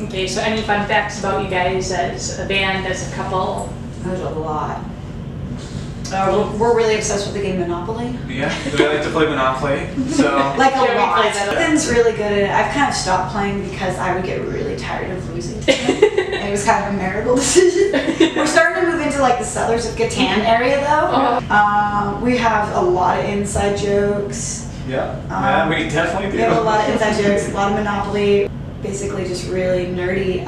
Okay, so any fun facts about you guys as a band, as a couple? There's a lot. We're really obsessed with the game Monopoly. Yeah, we like to play Monopoly. So Like a Yeah, we lot. play that. Ethan's really good at it. I've kind of stopped playing because I would get really tired of losing to him. And it was kind of a marital decision. We're starting to move into like the Settlers of Catan area though. We have a lot of inside jokes. yeah, we definitely do. We have a lot of inside jokes, a lot of Monopoly. Basically just really nerdy.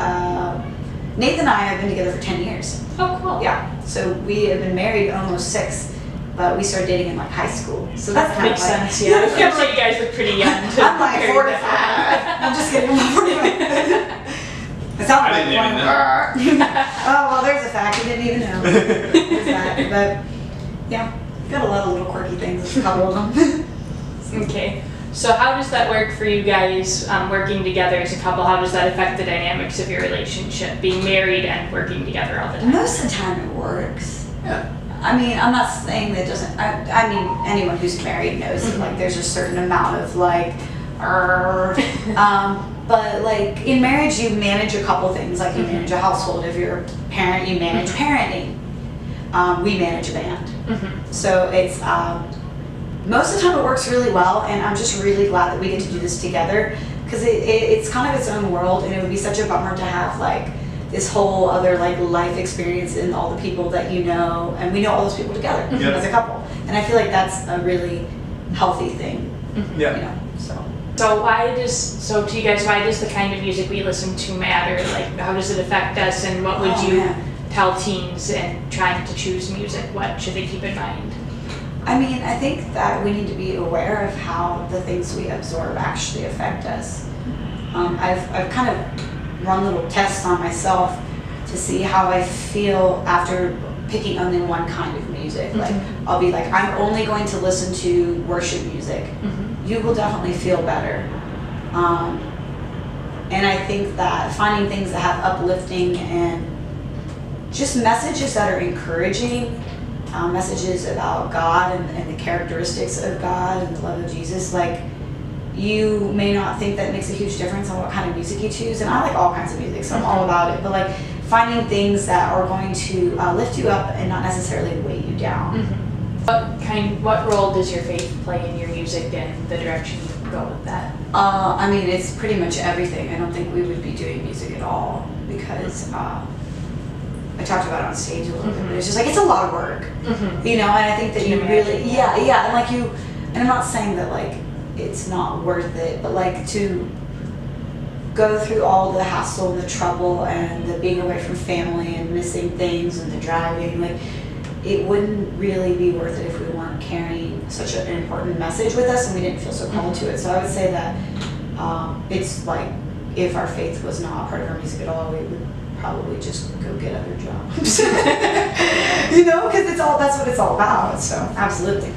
Nathan and I have been together for 10 years. Oh, cool. Yeah, so we have been married almost 6, but we started dating in like high school. So that's kind Makes of like, sense, yeah. I was gonna say you guys look pretty young. I'm like 45. I'm just kidding, I'm 45. It sounds I like didn't even one. Oh, well, there's a fact. You didn't even know. There's that. But yeah, got a lot of little quirky things, a couple of them. Okay. So how does that work for you guys, working together as a couple? How does that affect the dynamics of your relationship, being married and working together all the time? Most of the time it works. Yeah. I mean, I'm not saying that it doesn't. I mean, anyone who's married knows that like there's a certain amount of like, but like in marriage you manage a couple things. Like you manage a household. If you're a parent, you manage parenting. We manage a band. So it's most of the time it works really well, and I'm just really glad that we get to do this together because it's kind of its own world, and it would be such a bummer to have like this whole other like life experience and all the people that you know, and we know all those people together as a couple, and I feel like that's a really healthy thing. Yeah. You know, so. So to you guys, why does the kind of music we listen to matter? Like, how does it affect us, and what would you tell teens in trying to choose music? What should they keep in mind? I mean, I think that we need to be aware of how the things we absorb actually affect us. I've kind of run little tests on myself to see how I feel after picking only one kind of music. Like, I'll be like, I'm only going to listen to worship music. You will definitely feel better. And I think that finding things that have uplifting and just messages that are encouraging, messages about God and the characteristics of God and the love of Jesus, like, you may not think that makes a huge difference on what kind of music you choose, and I like all kinds of music, so I'm all about it, but like finding things that are going to lift you up and not necessarily weigh you down. What role does your faith play in your music and the direction you go with that? I mean, it's pretty much everything. I don't think we would be doing music at all because I talked about it on stage a little bit, but it's just like, it's a lot of work, you know, and I think that you really, and like and I'm not saying that like it's not worth it, but like to go through all the hassle and the trouble and the being away from family and missing things and the driving, like it wouldn't really be worth it if we weren't carrying such an important message with us and we didn't feel so called to it. So I would say that it's like if our faith was not part of our music at all, we would probably just go get other jobs. You know, because that's what it's all about. So absolutely.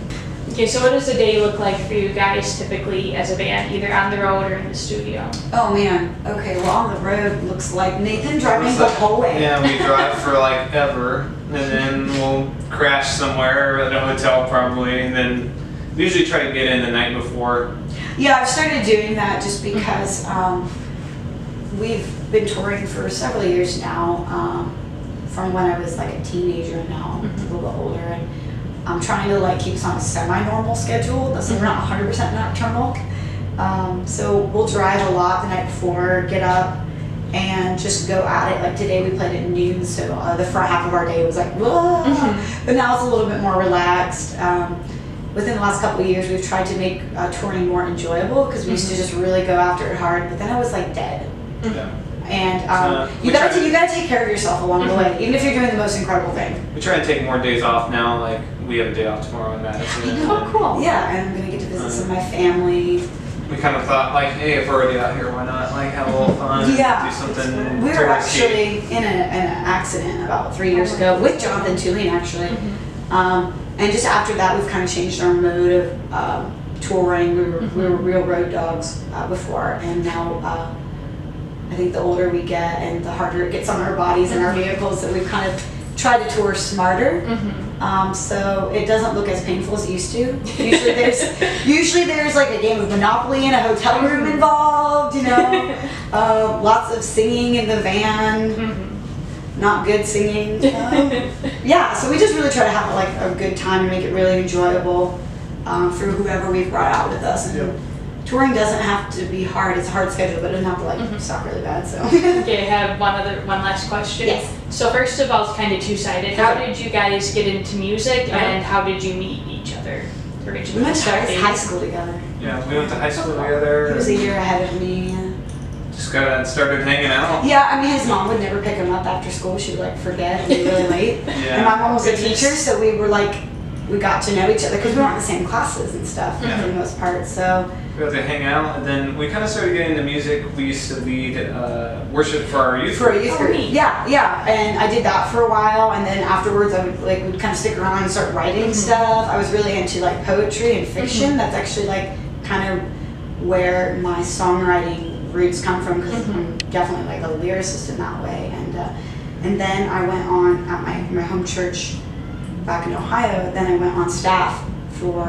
Okay, so what does a day look like for you guys typically as a band, either on the road or in the studio? Oh man, okay, well on the road looks like Nathan driving the whole way. Yeah, we drive for like ever, and then we'll crash somewhere at a hotel probably, and then we usually try to get in the night before. Yeah, I've started doing that just because we've been touring for several years now, from when I was like a teenager and now a little bit older, and I'm trying to like keep us on a semi-normal schedule, so we're not 100% nocturnal. So we'll drive a lot the night before, get up, and just go at it. Like today we played at noon, so the front half of our day was like, whoa, but now it's a little bit more relaxed. Within the last couple of years, we've tried to make touring more enjoyable because we used to just really go after it hard, but then I was like dead. Yeah. And you gotta take care of yourself along the way, even if you're doing the most incredible thing. We try to take more days off now. Like we have a day off tomorrow in Madison. Oh, cool. Yeah, and I'm gonna get to visit some of my family. We kind of thought like, hey, if we're already out here, why not like have a little fun? Yeah. Do something. We were touristy. actually in an accident about 3 years ago with Jonathan Tulane actually. And just after that, we've kind of changed our mode of touring. We were real road dogs before, and now I think the older we get and the harder it gets on our bodies and our vehicles, that we've kind of tried to tour smarter. So it doesn't look as painful as it used to. Usually there's like a game of Monopoly in a hotel room involved, you know. Lots of singing in the van. Not good singing. Yeah, so we just really try to have like a good time and make it really enjoyable for whoever we've brought out with us. And touring doesn't have to be hard. It's a hard schedule, but it doesn't have to like suck really bad. So. Okay, I have one last question. Yes. So first of all, it's kind of two-sided. How did you guys get into music, and how did you meet each other originally? We went to high school together. Yeah, we went to high school together. He was a year ahead of me. Just started hanging out. Yeah, I mean, his mom would never pick him up after school. She would like forget and be really late. And my mom was a teacher, so we were like, we got to know each other because we weren't in the same classes and stuff for the most part. So we got to hang out, and then we kind of started getting into music. We used to lead worship for our youth group. Yeah, and I did that for a while, and then afterwards I would kind of stick around and start writing stuff. I was really into like poetry and fiction. That's actually like kind of where my songwriting roots come from, because I'm definitely like a lyricist in that way. And then I went on at my home church back in Ohio. Then I went on staff for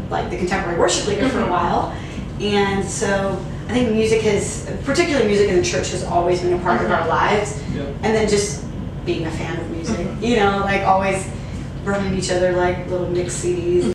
like the contemporary worship leader for a while. And so I think particularly music in the church, has always been a part of our lives. And then just being a fan of music, you know, like always burning each other like little mix CDs.